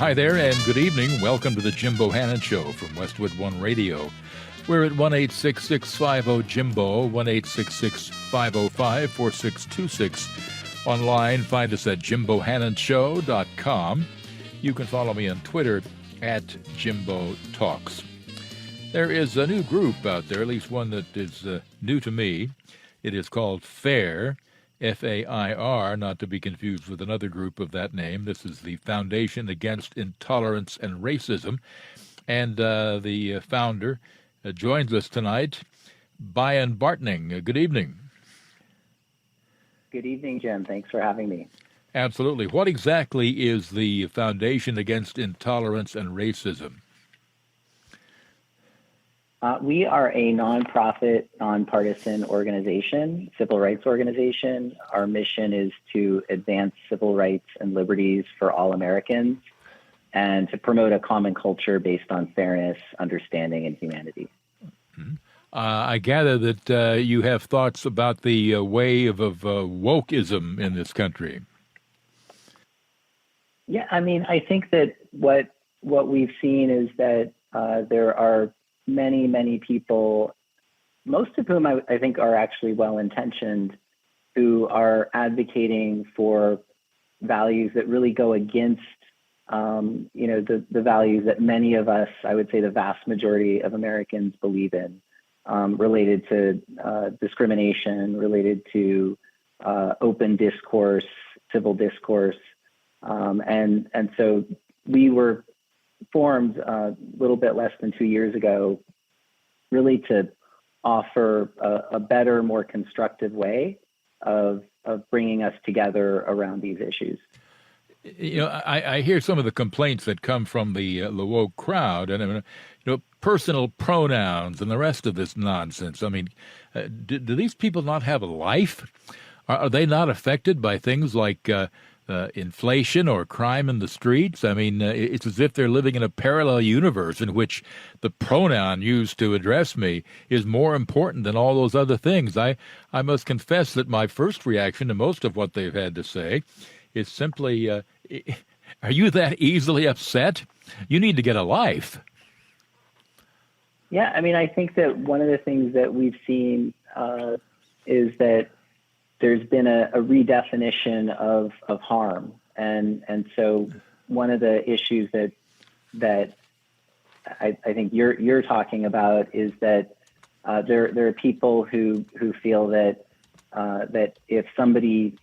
Hi there, and good evening. Welcome to the Jim Bohannon Show from Westwood One Radio. We're at 1-866-50-JIMBO, 1-866-505-4626. Online, find us at jimbohannonshow.com. You can follow me on Twitter at Jimbo Talks. There is a new group out there, at least one that is new to me. It is called FAIR, F-A-I-R, not to be confused with another group of that name. This is the Foundation Against Intolerance and Racism. And the founder joins us tonight, Bion Bartning. Good evening. Good evening, Jim. Thanks for having me. Absolutely. What exactly is the Foundation Against Intolerance and Racism? We are a nonprofit, nonpartisan organization, civil rights organization. Our mission is to advance civil rights and liberties for all Americans and to promote a common culture based on fairness, understanding, and humanity. Mm-hmm. I gather that you have thoughts about the wave of wokeism in this country. Yeah, I mean, I think that what we've seen is that there are many people, most of whom I think are actually well-intentioned, who are advocating for values that really go against, the values that many of us, I would say the vast majority of Americans believe in, related to discrimination, related to open discourse, civil discourse. And so we were formed a little bit less than 2 years ago, really to offer a better, more constructive way of bringing us together around these issues. You know, I hear some of the complaints that come from the woke crowd, and personal pronouns and the rest of this nonsense. I mean, do these people not have a life? Are they not affected by things like inflation or crime in the streets? I mean, it's as if they're living in a parallel universe in which the pronoun used to address me is more important than all those other things. I must confess that my first reaction to most of what they've had to say is simply, are you that easily upset? You need to get a life. Yeah, I mean, I think that one of the things that we've seen is that there's been a redefinition of harm. And so one of the issues that I think you're talking about is that there are people who feel that if somebody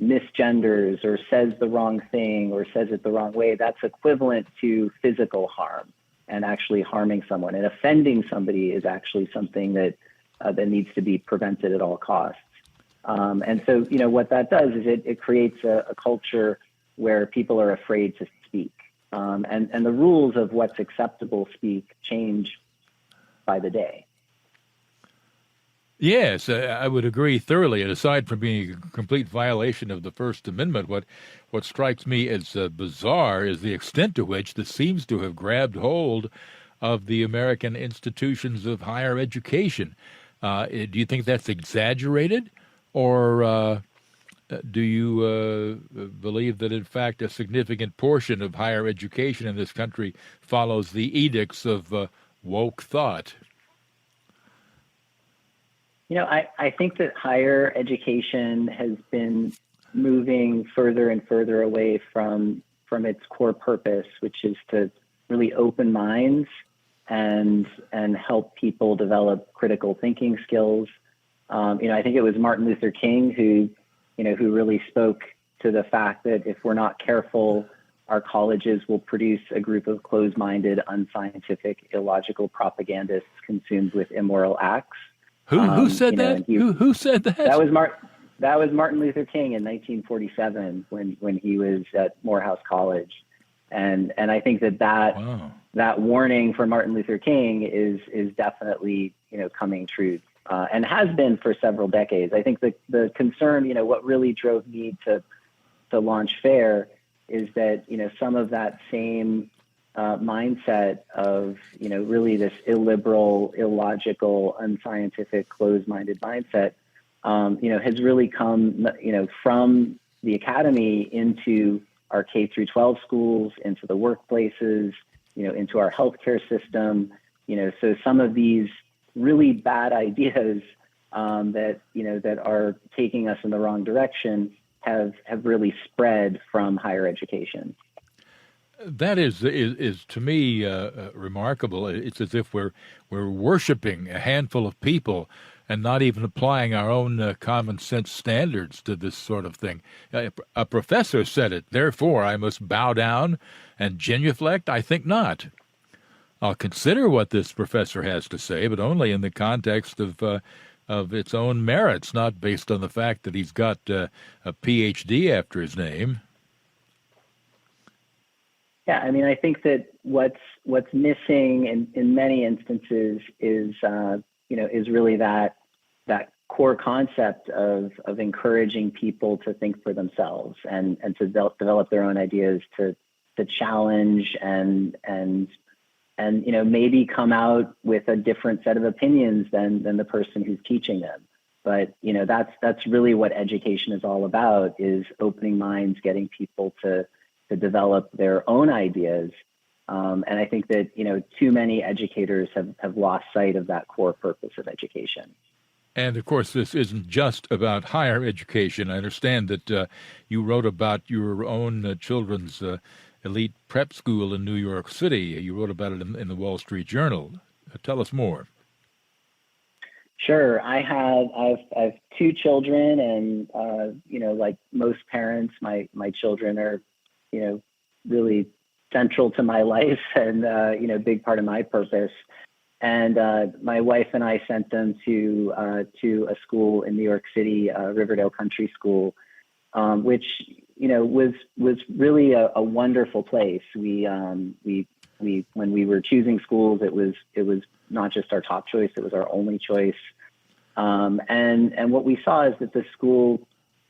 misgenders or says the wrong thing or says it the wrong way, that's equivalent to physical harm and actually harming someone. And offending somebody is actually something that needs to be prevented at all costs. And so, what that does is it creates a culture where people are afraid to speak. And the rules of what's acceptable speak change by the day. Yes, I would agree thoroughly. And aside from being a complete violation of the First Amendment, what strikes me as bizarre is the extent to which this seems to have grabbed hold of the American institutions of higher education. Do you think that's exaggerated? Or do you believe that, in fact, a significant portion of higher education in this country follows the edicts of woke thought? I think that higher education has been moving further and further away from its core purpose, which is to really open minds and help people develop critical thinking skills. I think it was Martin Luther King who really spoke to the fact that if we're not careful, our colleges will produce a group of closed-minded, unscientific, illogical propagandists consumed with immoral acts. Who said that? Who said that? That was Martin Luther King in 1947 when he was at Morehouse College, and I think that warning from Martin Luther King is definitely coming true. And has been for several decades. I think the concern, what really drove me to launch FAIR is that, some of that same mindset of, really this illiberal, illogical, unscientific, closed-minded mindset, has really come, from the academy into our K through 12 schools, into the workplaces, into our healthcare system. So some of these really bad ideas that are taking us in the wrong direction have really spread from higher education. That is to me remarkable. It's as if we're worshiping a handful of people and not even applying our own common sense standards to this sort of thing. A professor said it. Therefore, I must bow down and genuflect. I think not. I'll consider what this professor has to say, but only in the context of its own merits, not based on the fact that he's got a PhD after his name. Yeah, I mean, I think that what's missing in many instances is really that core concept of encouraging people to think for themselves and to develop their own ideas, to challenge and maybe come out with a different set of opinions than the person who's teaching them. But that's really what education is all about: is opening minds, getting people to develop their own ideas. And I think that, too many educators have lost sight of that core purpose of education. And, of course, this isn't just about higher education. I understand that you wrote about your own children's elite prep school in New York City. You wrote about it in the Wall Street Journal. Tell us more. Sure. I have two children, and, like most parents, my children are, really central to my life and, big part of my purpose. And my wife and I sent them to a school in New York City, Riverdale Country School, which, was really a wonderful place. We when we were choosing schools, it was not just our top choice, it was our only choice. And what we saw is that the school,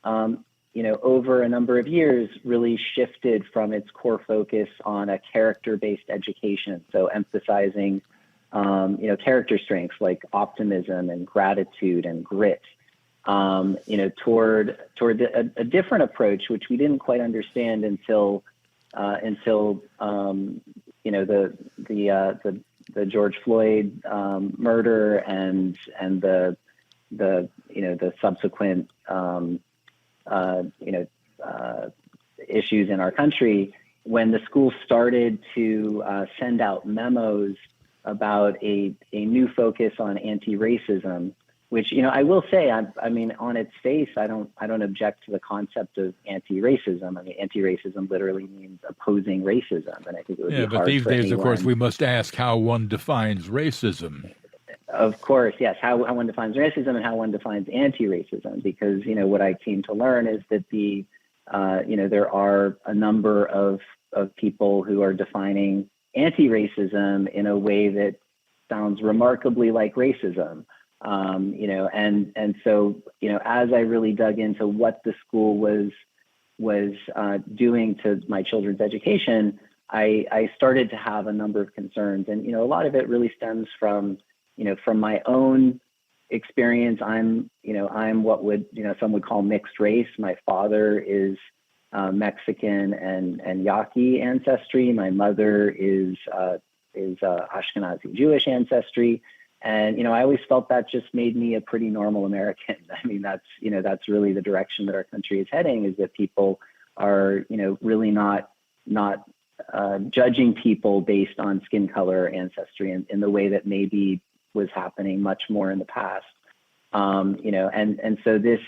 over a number of years, really shifted from its core focus on a character-based education. So emphasizing, character strengths like optimism and gratitude and grit, toward a different approach, which we didn't quite understand until the George Floyd murder and the subsequent issues in our country, when the school started to send out memos about a new focus on anti-racism, which, I will say, I mean, on its face, I don't object to the concept of anti-racism. I mean, anti-racism literally means opposing racism, and I think it would be hard but these for days, anyone. of course, we must ask how one defines racism. Of course, yes, how one defines racism and how one defines anti-racism, because, what I came to learn is that there are a number of people who are defining anti-racism in a way that sounds remarkably like racism. And so, as I really dug into what the school was doing to my children's education, I started to have a number of concerns. And, a lot of it really stems from my own experience. I'm what some would call mixed race. My father is Mexican and Yaqui ancestry. My mother is Ashkenazi Jewish ancestry. And, I always felt that just made me a pretty normal American. I mean, that's really the direction that our country is heading, is that people are, really not judging people based on skin color, ancestry, in the way that maybe was happening much more in the past. And so this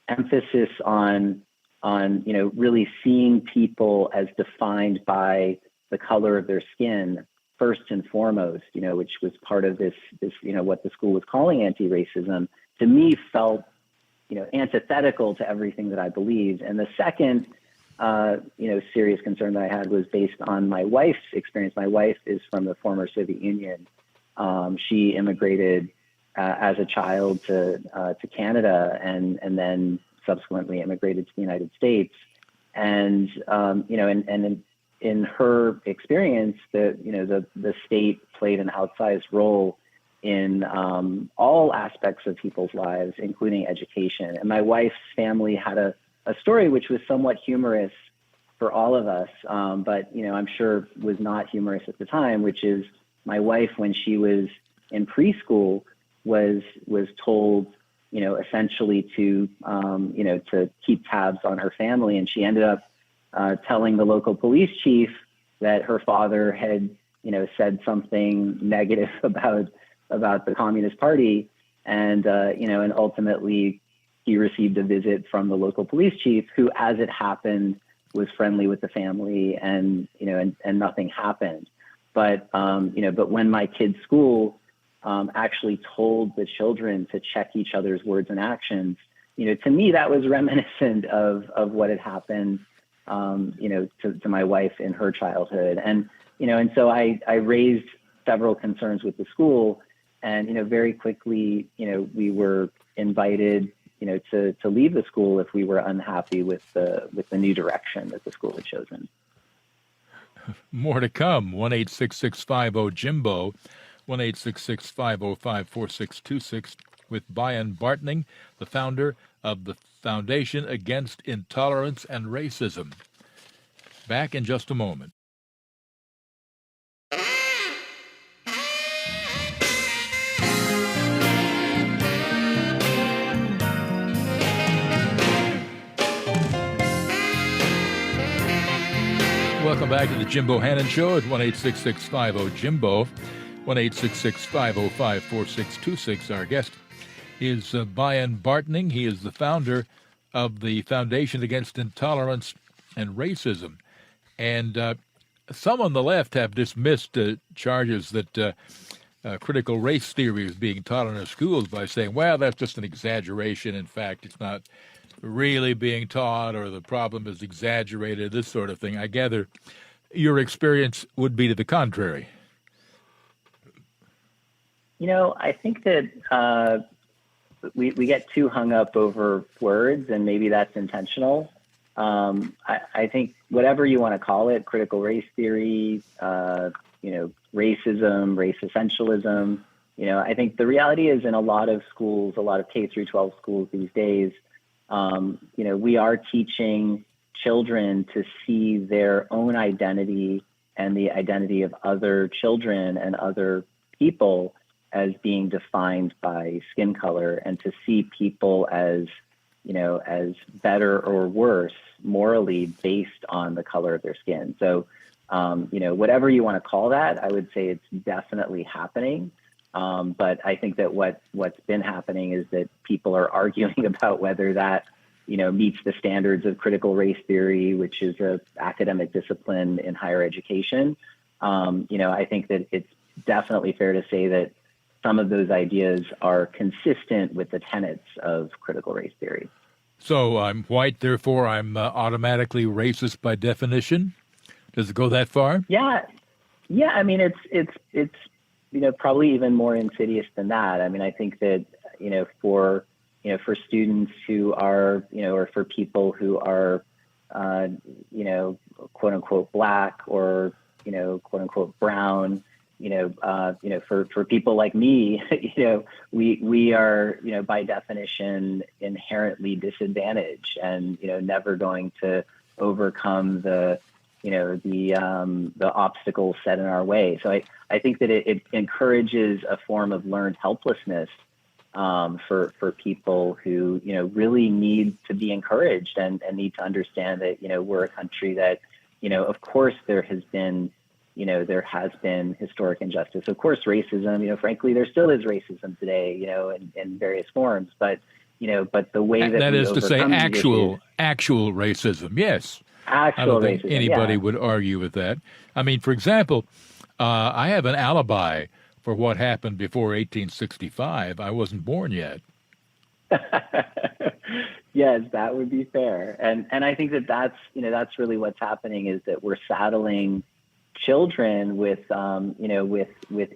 emphasis on really seeing people as defined by the color of their skin, first and foremost, which was part of this, what the school was calling anti-racism, to me felt, antithetical to everything that I believed. And the second, serious concern that I had was based on my wife's experience. My wife is from the former Soviet Union. She immigrated as a child to Canada and then subsequently immigrated to the United States. And, in her experience, the state played an outsized role in all aspects of people's lives, including education. And my wife's family had a story which was somewhat humorous, for all of us, but I'm sure was not humorous at the time, which is my wife, when she was in preschool, was told, essentially to keep tabs on her family, and she ended up telling the local police chief that her father had, said something negative about the Communist Party, and ultimately he received a visit from the local police chief, who, as it happened, was friendly with the family, and nothing happened. But when my kids' school actually told the children to check each other's words and actions, to me that was reminiscent of what had happened, to my wife in her childhood, and so I raised several concerns with the school, and very quickly we were invited to leave the school if we were unhappy with the new direction that the school had chosen. More to come. 1-866-50-JIMBO, 1-866-505-4626, with Bion Bartning, the founder of the Foundation Against Intolerance and Racism. Back in just a moment. Welcome back to the Jim Bohannon Show at 1-866-50-JIMBO, 1-866-505-4626. Our guest is Bion Bartning. He is the founder of the Foundation Against Intolerance and Racism. And some on the left have dismissed charges that critical race theory is being taught in our schools by saying, well, that's just an exaggeration. In fact, it's not really being taught, or the problem is exaggerated, this sort of thing. I gather your experience would be to the contrary. I think that we get too hung up over words, and maybe that's intentional. I think whatever you want to call it, critical race theory, racism, race essentialism, I think the reality is, in a lot of schools, a lot of K through 12 schools these days, we are teaching children to see their own identity and the identity of other children and other people as being defined by skin color, and to see people as better or worse morally based on the color of their skin. So, whatever you want to call that, I would say it's definitely happening. But I think that what's been happening is that people are arguing about whether that, meets the standards of critical race theory, which is a academic discipline in higher education. I think that it's definitely fair to say that some of those ideas are consistent with the tenets of critical race theory. So I'm white, therefore I'm automatically racist by definition? Does it go that far? Yeah. I mean, it's probably even more insidious than that. I mean, I think that, for students who are, or for people who are, quote unquote black, or, quote unquote brown, for people like me, we are, by definition, inherently disadvantaged, and, never going to overcome the obstacles set in our way. So I think that it encourages a form of learned helplessness for people who, really need to be encouraged, and need to understand that, we're a country that, of course there has been historic injustice. Of course, racism, frankly, there still is racism today, in various forms, but the way that is to say actual racism. Yes. I don't think anybody would argue with that. I mean, for example, I have an alibi for what happened before 1865. I wasn't born yet. Yes, that would be fair. And I think that's really what's happening, is that we're saddling children with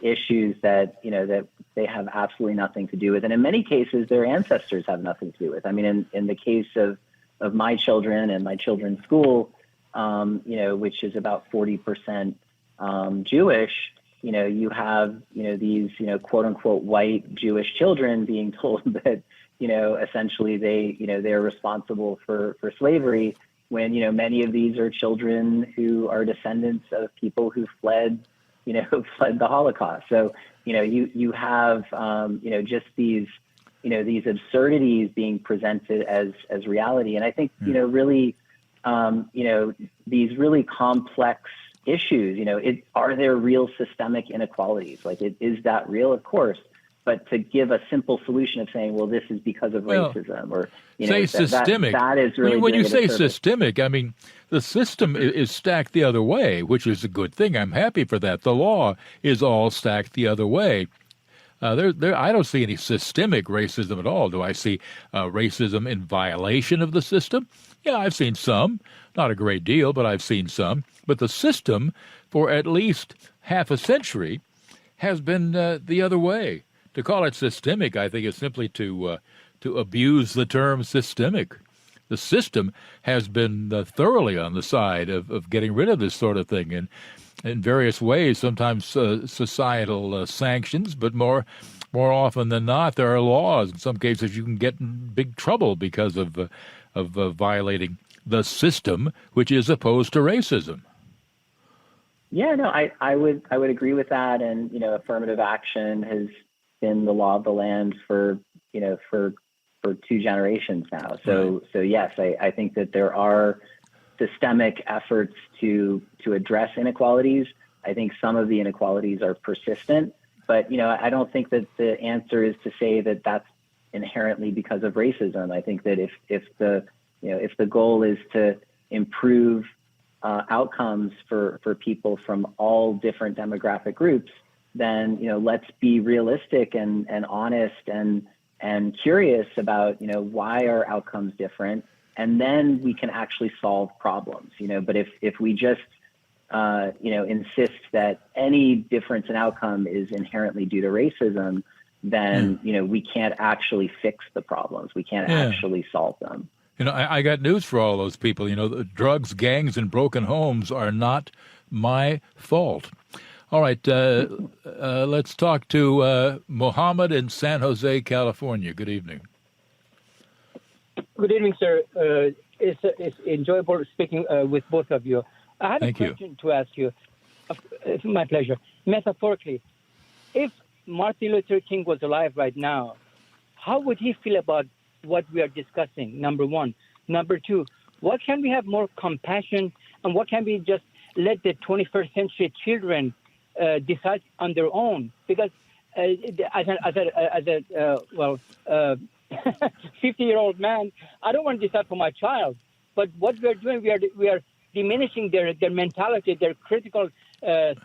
issues that, that they have absolutely nothing to do with. And in many cases, their ancestors have nothing to do with. I mean, in the case of my children and my children's school, which is about 40% Jewish, you have, these, quote unquote, white Jewish children being told that, essentially they're responsible for slavery, when, many of these are children who are descendants of people who fled, fled the Holocaust. So, you have, just these, these absurdities being presented as reality. And I think, really, these really complex issues, are there real systemic inequalities? Like, is that real? Of course. But to give a simple solution of saying, well, this is because of racism, or say systemic. That is really when you say disservice. Systemic, I mean the system is stacked the other way, which is a good thing. I'm happy for that. The law is all stacked the other way. I don't see any systemic racism at all. Do I see racism in violation of the system? Yeah, I've seen some, not a great deal, but I've seen some. But the system, for at least half a century, has been the other way. To call it systemic, I think, is simply to abuse the term systemic. The system has been thoroughly on the side of getting rid of this sort of thing, and in various ways, sometimes societal sanctions, but more often than not, there are laws. In some cases, you can get in big trouble because of violating the system, which is opposed to racism. Yeah, no, I would agree with that, and affirmative action has been the law of the land for 2 generations now. So yes, I think that there are systemic efforts to address inequalities. I think some of the inequalities are persistent, but I don't think that the answer is to say that that's inherently because of racism. I think that if the goal is to improve outcomes for people from all different demographic groups, then let's be realistic and honest and curious about why are outcomes different, and then we can actually solve problems. But if we just insist that any difference in outcome is inherently due to racism, then we can't actually fix the problems. We can't actually solve them. I got news for all those people. The drugs, gangs, and broken homes are not my fault. All right, let's talk to Mohammed in San Jose, California. Good evening. Good evening, sir. It's enjoyable speaking with both of you. I have a question to ask you. It's my pleasure. Metaphorically, if Martin Luther King was alive right now, how would he feel about what we are discussing, number one? Number two, what can we have more compassion, and what can we just let the 21st century children decide on their own? Because as a 50-year-old man, I don't want to decide for my child. But what we are doing, we are diminishing their mentality, their critical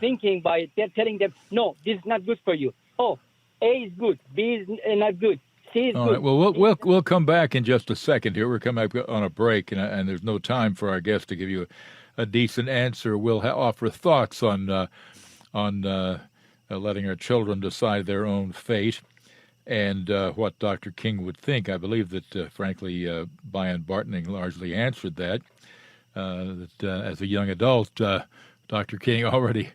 thinking by telling them, no, this is not good for you. Oh, A is good, B is not good, C is All good. right. Well, we'll come back in just a second here. We're coming up on a break, and there's no time for our guest to give you a decent answer. We'll offer thoughts on letting our children decide their own fate, and what Dr. King would think. I believe that, frankly, Bion Bartning largely answered that. As a young adult, Dr. King already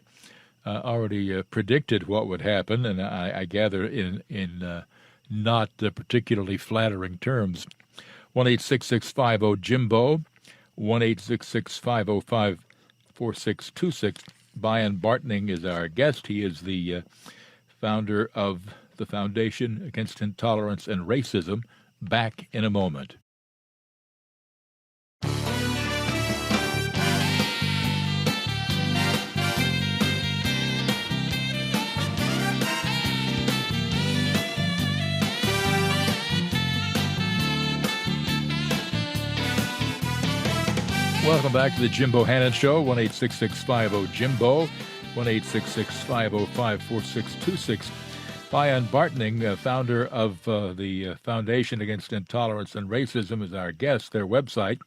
predicted what would happen, and I gather in not particularly flattering terms. 1-866-50-JIMBO, 1-866-505-4626. Bion Bartning is our guest. He is the founder of the Foundation Against Intolerance and Racism. Back in a moment. Welcome back to the Jim Bohannon Show, 1-866-50-JIMBO, 1-866-505-4626. Bion Bartning, founder of the Foundation Against Intolerance and Racism, is our guest. Their website,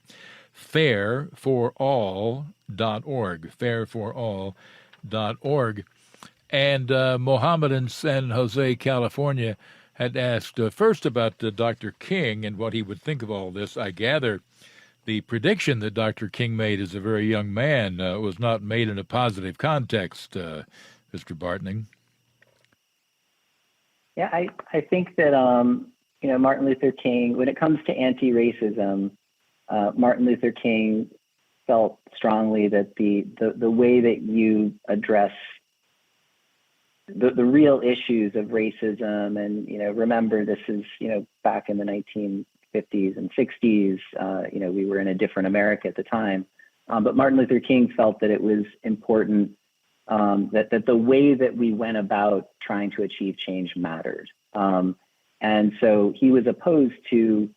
fairforall.org, fairforall.org. And Mohammed in San Jose, California, had asked first about Dr. King and what he would think of all this. I gather the prediction that Dr. King made as a very young man was not made in a positive context, Mr. Bartning. Yeah, I think that, Martin Luther King, when it comes to anti-racism, Martin Luther King felt strongly that the way that you address the real issues of racism, and remember, this is back in the 1950s and 60s. We were in a different America at the time, but Martin Luther King felt that it was important that the way that we went about trying to achieve change mattered, and so he was opposed to,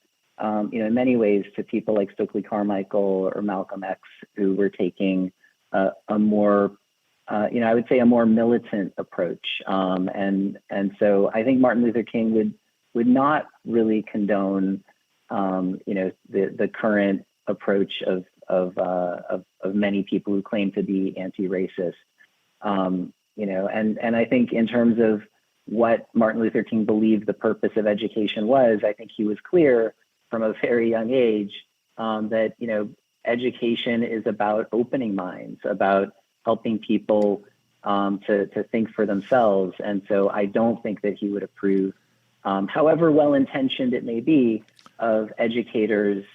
in many ways, to people like Stokely Carmichael or Malcolm X, who were taking a more I would say a more militant approach. And so I think Martin Luther King would not really condone, the current approach of many people who claim to be anti-racist. And I think in terms of what Martin Luther King believed the purpose of education was, I think he was clear from a very young age that, education is about opening minds, about helping people to think for themselves. And so I don't think that he would approve, however well-intentioned it may be, of educators,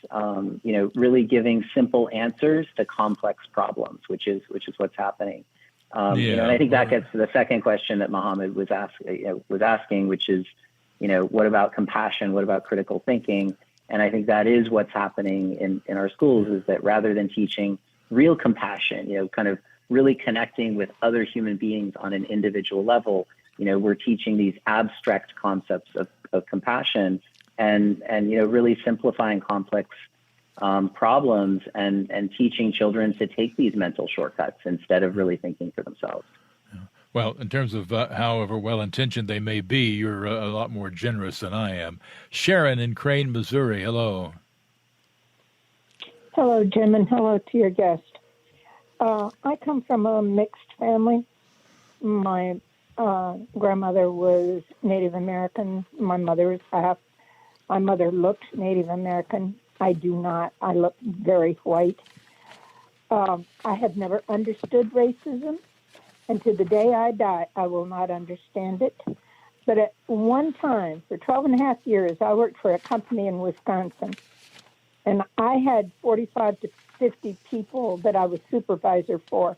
really giving simple answers to complex problems, which is what's happening. And I think that gets to the second question that Mohammed was asking, which is, what about compassion? What about critical thinking? And I think that is what's happening in our schools, is that rather than teaching real compassion, kind of really connecting with other human beings on an individual level, we're teaching these abstract concepts of compassion and really simplifying complex problems and teaching children to take these mental shortcuts instead of really thinking for themselves. Well, in terms of however well-intentioned they may be, you're a lot more generous than I am. Sharon in Crane, Missouri, hello. Hello, Jim, and hello to your guest. I come from a mixed family. My grandmother was Native American. My mother looked Native American. I do not. I look very white. I have never understood racism, and to the day I die, I will not understand it. But at one time, for 12 and a half years, I worked for a company in Wisconsin, and I had 45 to 50 people that I was supervisor for.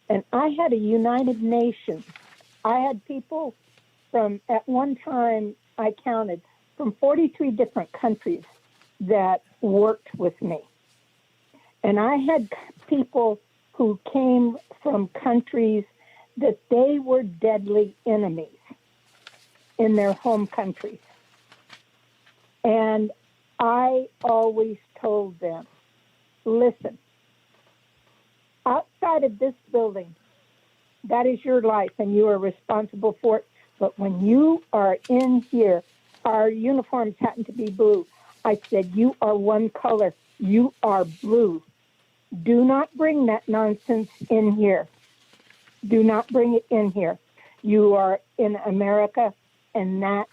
And I had a United Nations. I had people from, at one time, I counted, from 43 different countries that worked with me. And I had people who came from countries that they were deadly enemies in their home countries. And I always told them, listen, outside of this building, that is your life and you are responsible for it. But when you are in here, our uniforms happen to be blue. I said, you are one color. You are blue. Do not bring that nonsense in here. Do not bring it in here. You are in America, and that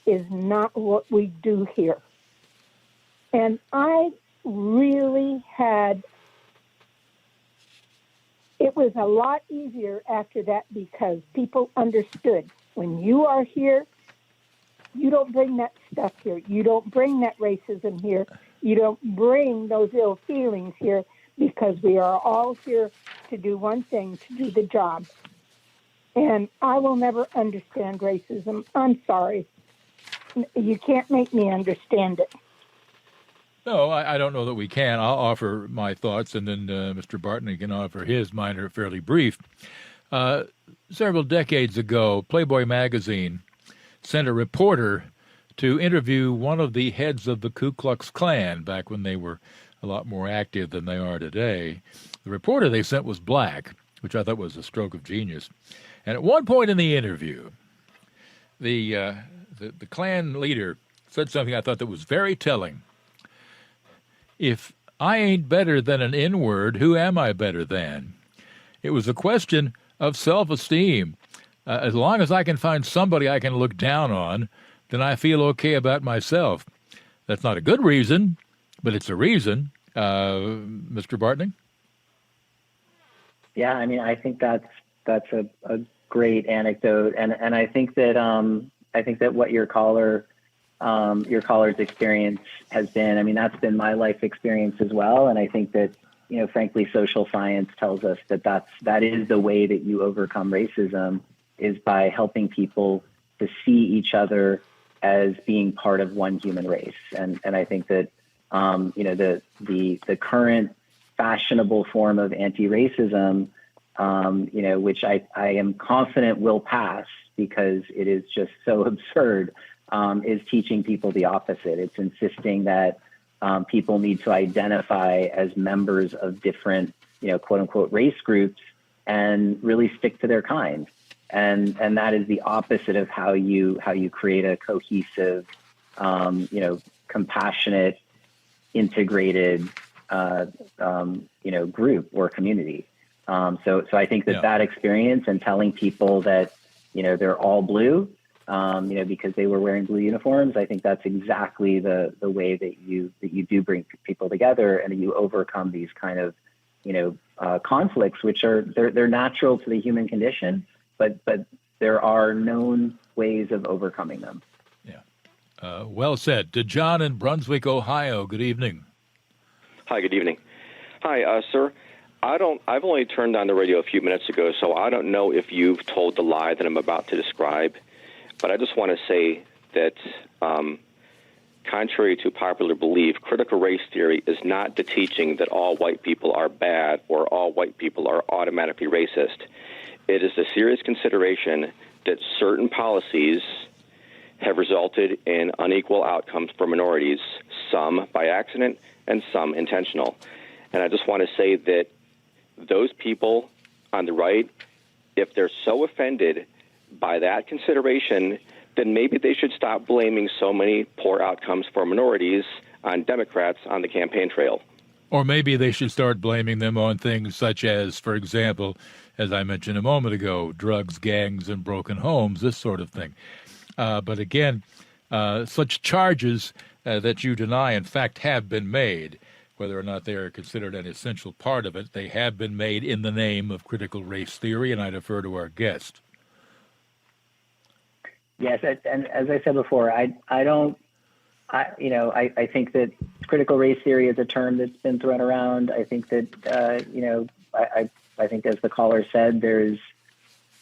is not what we do here. And I really it was a lot easier after that because people understood when you are here, you don't bring that stuff here. You don't bring that racism here. You don't bring those ill feelings here because we are all here to do one thing, to do the job. And I will never understand racism. I'm sorry. You can't make me understand it. No, I don't know that we can. I'll offer my thoughts, and then Mr. Bartning can offer his. Mine are fairly brief. Several decades ago, Playboy magazine sent a reporter to interview one of the heads of the Ku Klux Klan back when they were a lot more active than they are today. The reporter they sent was black, which I thought was a stroke of genius. And at one point in the interview, the Klan leader said something I thought that was very telling. If I ain't better than an N-word, who am I better than? It was a question of self-esteem. As long as I can find somebody I can look down on, then I feel okay about myself. That's not a good reason, but it's a reason. Mr. Bartning? Yeah, I mean, I think that's a great anecdote, and I think that what your caller's experience has been. I mean, that's been my life experience as well, and I think that frankly, social science tells us that is the way that you overcome racism, is by helping people to see each other as being part of one human race. And I think that, the current fashionable form of anti-racism, which I am confident will pass because it is just so absurd, is teaching people the opposite. It's insisting that people need to identify as members of different, quote unquote, race groups and really stick to their kind. And that is the opposite of how you create a cohesive, compassionate, integrated, group or community. So I think that experience and telling people that, they're all blue, because they were wearing blue uniforms, I think that's exactly the way that you do bring people together, and you overcome these kind of, conflicts, which they're natural to the human condition, but there are known ways of overcoming them. Yeah. Well said. To John in Brunswick, Ohio, good evening. Hi, good evening. Hi, sir. I've only turned on the radio a few minutes ago, so I don't know if you've told the lie that I'm about to describe, but I just want to say that contrary to popular belief, critical race theory is not the teaching that all white people are bad or all white people are automatically racist. It is a serious consideration that certain policies have resulted in unequal outcomes for minorities, some by accident and some intentional. And I just want to say that those people on the right, if they're so offended by that consideration, then maybe they should stop blaming so many poor outcomes for minorities on Democrats on the campaign trail. Or maybe they should start blaming them on things such as, for example, as I mentioned a moment ago, drugs, gangs, and broken homes, this sort of thing. But again, such charges that you deny, in fact, have been made. Whether or not they are considered an essential part of it, they have been made in the name of critical race theory, and I defer to our guest. Yes, and as I said before, I think that critical race theory is a term that's been thrown around. I think that, I think as the caller said, there's,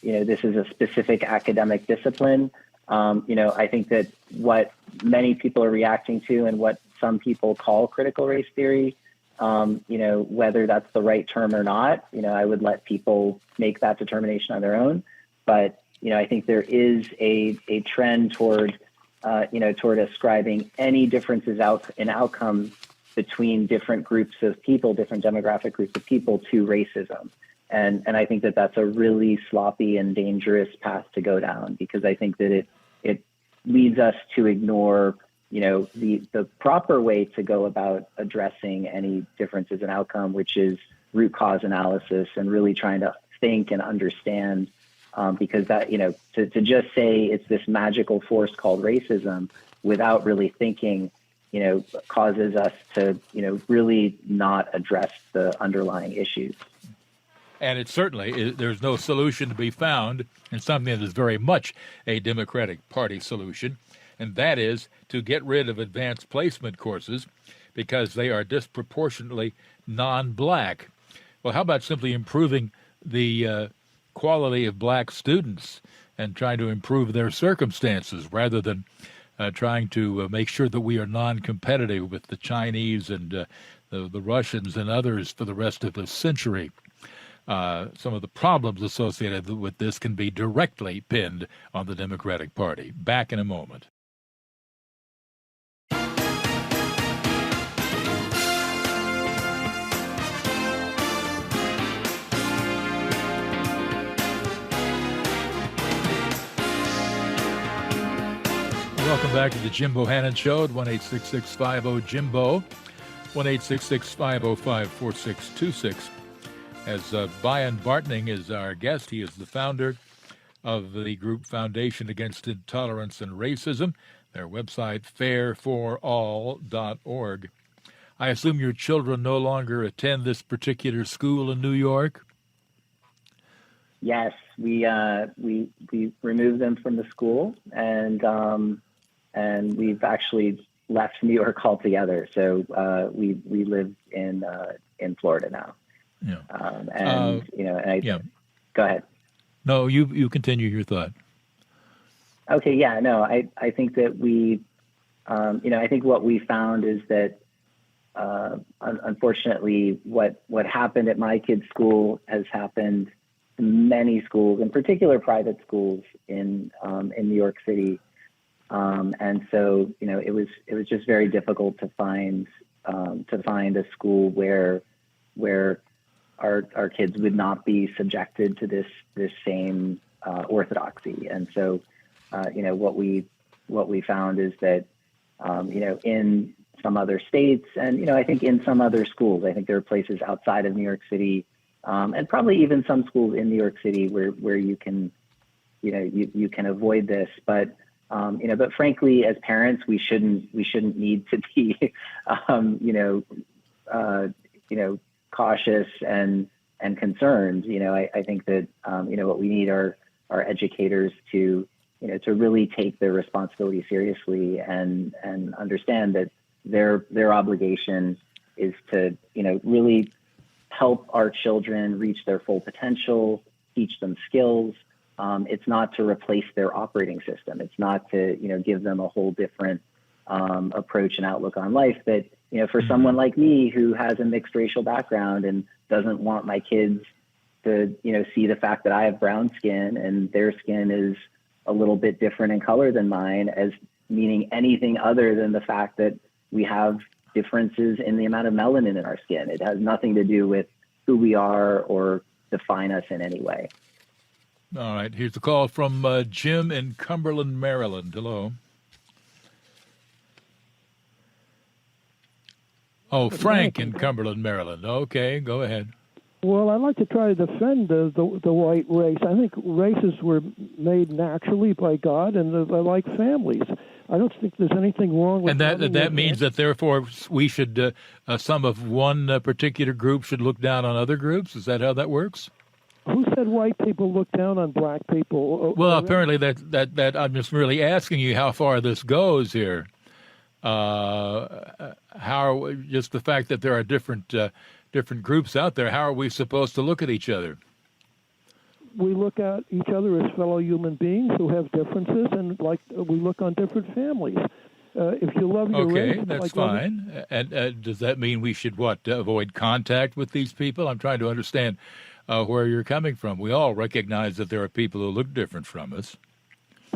this is a specific academic discipline. I think that what many people are reacting to and what some people call critical race theory, whether that's the right term or not, I would let people make that determination on their own. But, I think there is a trend toward ascribing any differences in outcome between different groups of people, different demographic groups of people to racism. And I think that that's a really sloppy and dangerous path to go down, because I think that it leads us to ignore, the proper way to go about addressing any differences in outcome, which is root cause analysis and really trying to think and understand, because that, to just say it's this magical force called racism without really thinking, causes us to, really not address the underlying issues. And it certainly, there's no solution to be found in something that is very much a Democratic Party solution, and that is to get rid of advanced placement courses because they are disproportionately non-black. Well, how about simply improving the quality of black students and trying to improve their circumstances rather than trying to make sure that we are non-competitive with the Chinese and the Russians and others for the rest of the century? Some of the problems associated with this can be directly pinned on the Democratic Party. Back in a moment. Welcome back to the Jim Bohannon Show at 1-866-50-JIMBO, 1-866-505-4626. As Bion Bartning is our guest. He is the founder of the group Foundation Against Intolerance and Racism. Their website, fairforall.org. I assume your children no longer attend this particular school in New York? Yes, we removed them from the school, and we've actually left New York altogether. So we live in in Florida now. Yeah. And go ahead. No, you continue your thought. Okay, yeah, no, I think that I think what we found is that, unfortunately, what happened at my kids' school has happened in many schools, in particular private schools in New York City, and so it was just very difficult to find a school where our kids would not be subjected to this same orthodoxy, and so what we found is that in some other states, and I think in some other schools, I think there are places outside of New York City, and probably even some schools in New York City where you can you can avoid this, but frankly, as parents, we shouldn't need to be cautious and concerned. I think that what we need are educators to really take their responsibility seriously and understand that their obligation is to really help our children reach their full potential, teach them skills. It's not to replace their operating system. It's not to give them a whole different approach and outlook on life. That for someone like me who has a mixed racial background and doesn't want my kids to see the fact that I have brown skin and their skin is a little bit different in color than mine as meaning anything other than the fact that we have differences in the amount of melanin in our skin. It has nothing to do with who we are or define us in any way. All right. Here's the call from Jim in Cumberland, Maryland. Hello. Oh, Frank in Cumberland, Maryland. Okay, go ahead. Well, I'd like to try to defend the white race. I think races were made naturally by God, and they're like families. I don't think there's anything wrong with. And that means that therefore we should some of one particular group should look down on other groups. Is that how that works? Who said white people look down on black people? Well, apparently that I'm just really asking you how far this goes here. Just the fact that there are different groups out there, how are we supposed to look at each other? We look at each other as fellow human beings who have differences, and we look on different families. If you love your race, that's fine. And does that mean we should avoid contact with these people? I'm trying to understand where you're coming from. We all recognize that there are people who look different from us.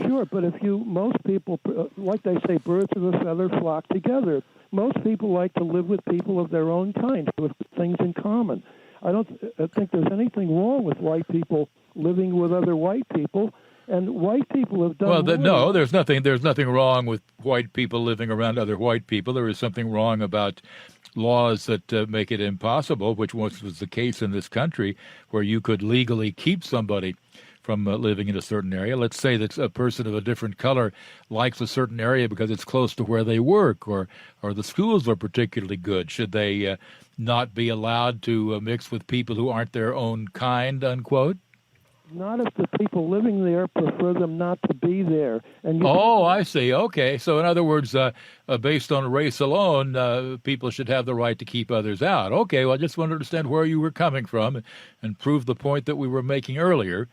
Sure, but most people, like they say, birds of a feather flock together. Most people like to live with people of their own kind, with things in common. I don't think there's anything wrong with white people living with other white people, and white people have done. Well, no, there's nothing wrong with white people living around other white people. There is something wrong about laws that make it impossible, which was the case in this country, where you could legally keep somebody from living in a certain area. Let's say that a person of a different color likes a certain area because it's close to where they work, or the schools are particularly good. Should they not be allowed to mix with people who aren't their own kind, unquote? Not if the people living there prefer them not to be there. I see. Okay. So in other words, based on race alone, people should have the right to keep others out. Okay. Well, I just want to understand where you were coming from and prove the point that we were making earlier.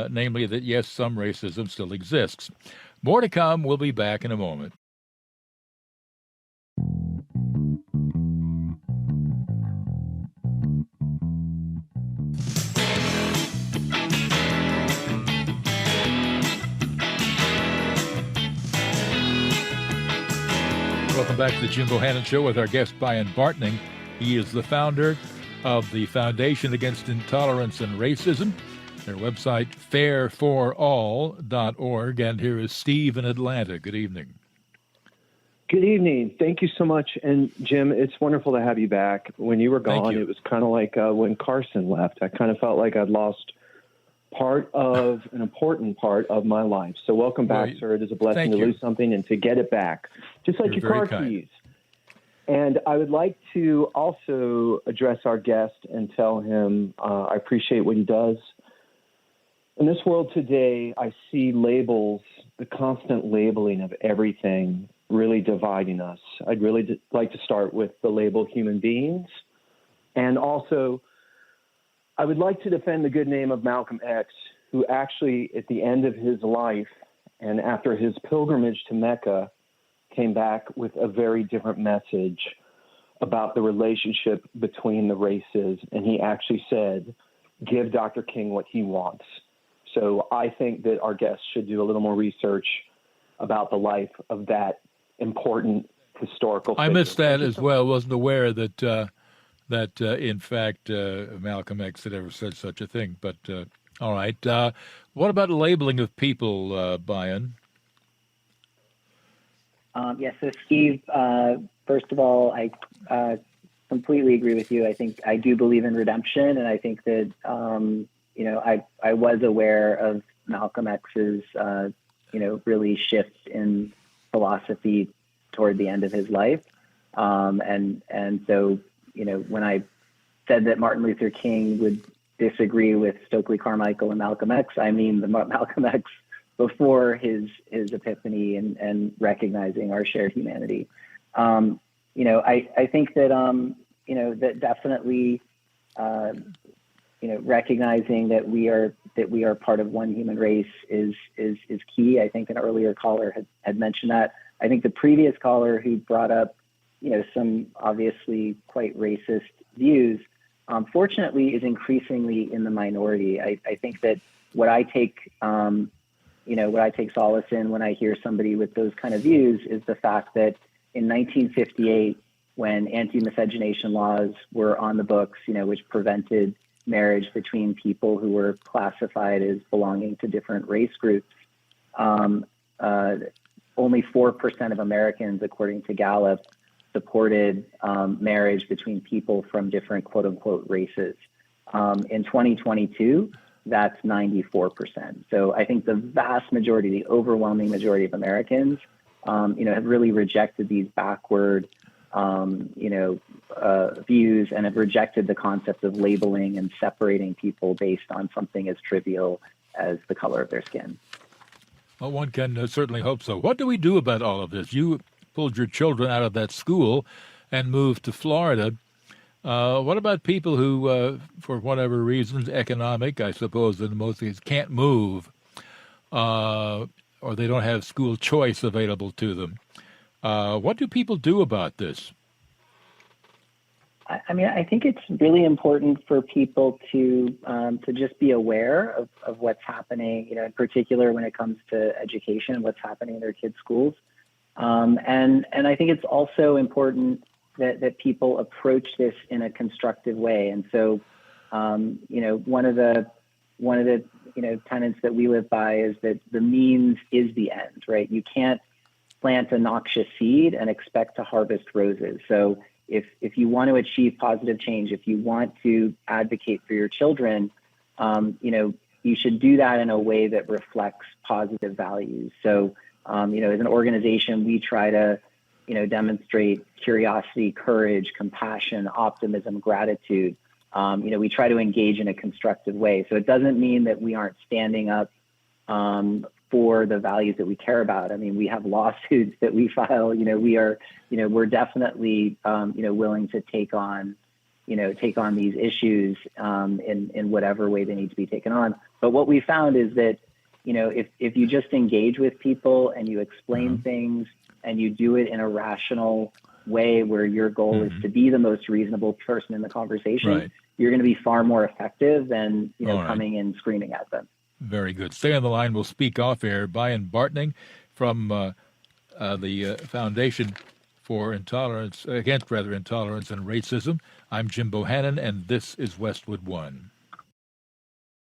Namely that, yes, some racism still exists. More to come. We'll be back in a moment. Welcome back to the Jim Bohannon Show with our guest, Bion Bartning. He is the founder of the Foundation Against Intolerance and Racism. Their website, fairforall.org. And here is Steve in Atlanta. Good evening. Good evening. Thank you so much. And Jim, it's wonderful to have you back. When you were gone, it was kind of like when Carson left. I kind of felt like I'd lost an important part of my life. So welcome back, sir. It is a blessing to lose something and to get it back, just like your car keys. And I would like to also address our guest and tell him I appreciate what he does. In this world today, I see labels, the constant labeling of everything, really dividing us. I'd really like to start with the label human beings And also, I would like to defend the good name of Malcolm X, who actually, at the end of his life and after his pilgrimage to Mecca, came back with a very different message about the relationship between the races. And he actually said, give Dr. King what he wants. So I think that our guests should do a little more research about the life of that important historical figure. I missed that as well. Wasn't aware that in fact Malcolm X had ever said such a thing. But all right, what about labeling of people, Bion? Yes, so Steve, first of all, I completely agree with you. I think I do believe in redemption, and I think that I was aware of Malcolm X's really shifts in philosophy toward the end of his life, and so when I said that Martin Luther King would disagree with Stokely Carmichael and Malcolm X, I mean the Malcolm X before his epiphany and recognizing our shared humanity. I think that that definitely recognizing that we are part of one human race is key. I think an earlier caller had mentioned that. I think the previous caller who brought up some obviously quite racist views, fortunately, is increasingly in the minority. I think that what I take solace in when I hear somebody with those kind of views is the fact that in 1958, when anti-miscegenation laws were on the books, which prevented marriage between people who were classified as belonging to different race groups, only 4% of Americans, according to Gallup, supported marriage between people from different quote-unquote races. In 2022, that's 94%. So I think the vast majority, the overwhelming majority of Americans, have really rejected these backward, views and have rejected the concept of labeling and separating people based on something as trivial as the color of their skin. Well, one can certainly hope so. What do we do about all of this? You pulled your children out of that school and moved to Florida. What about people who, for whatever reasons, economic, I suppose, in most cases, can't move, or they don't have school choice available to them? What do people do about this? I mean, I think it's really important for people to just be aware of what's happening, in particular when it comes to education, what's happening in their kids' schools. And I think it's also important that people approach this in a constructive way. And so, one of the tenets that we live by is that the means is the end, right? You can't plant a noxious seed and expect to harvest roses. So if you want to achieve positive change, if you want to advocate for your children, you should do that in a way that reflects positive values. So, as an organization, we try to, demonstrate curiosity, courage, compassion, optimism, gratitude. We try to engage in a constructive way. So it doesn't mean that we aren't standing up for the values that we care about. I mean, we have lawsuits that we file. We're definitely, willing to take on these issues in whatever way they need to be taken on. But what we found is that, if you just engage with people and you explain things and you do it in a rational way where your goal is to be the most reasonable person in the conversation, right, you're going to be far more effective than coming in screaming at them. Very good. Stay on the line. We'll speak off air. Bion Bartning from the Foundation for Intolerance and Racism. I'm Jim Bohannon, and this is Westwood One.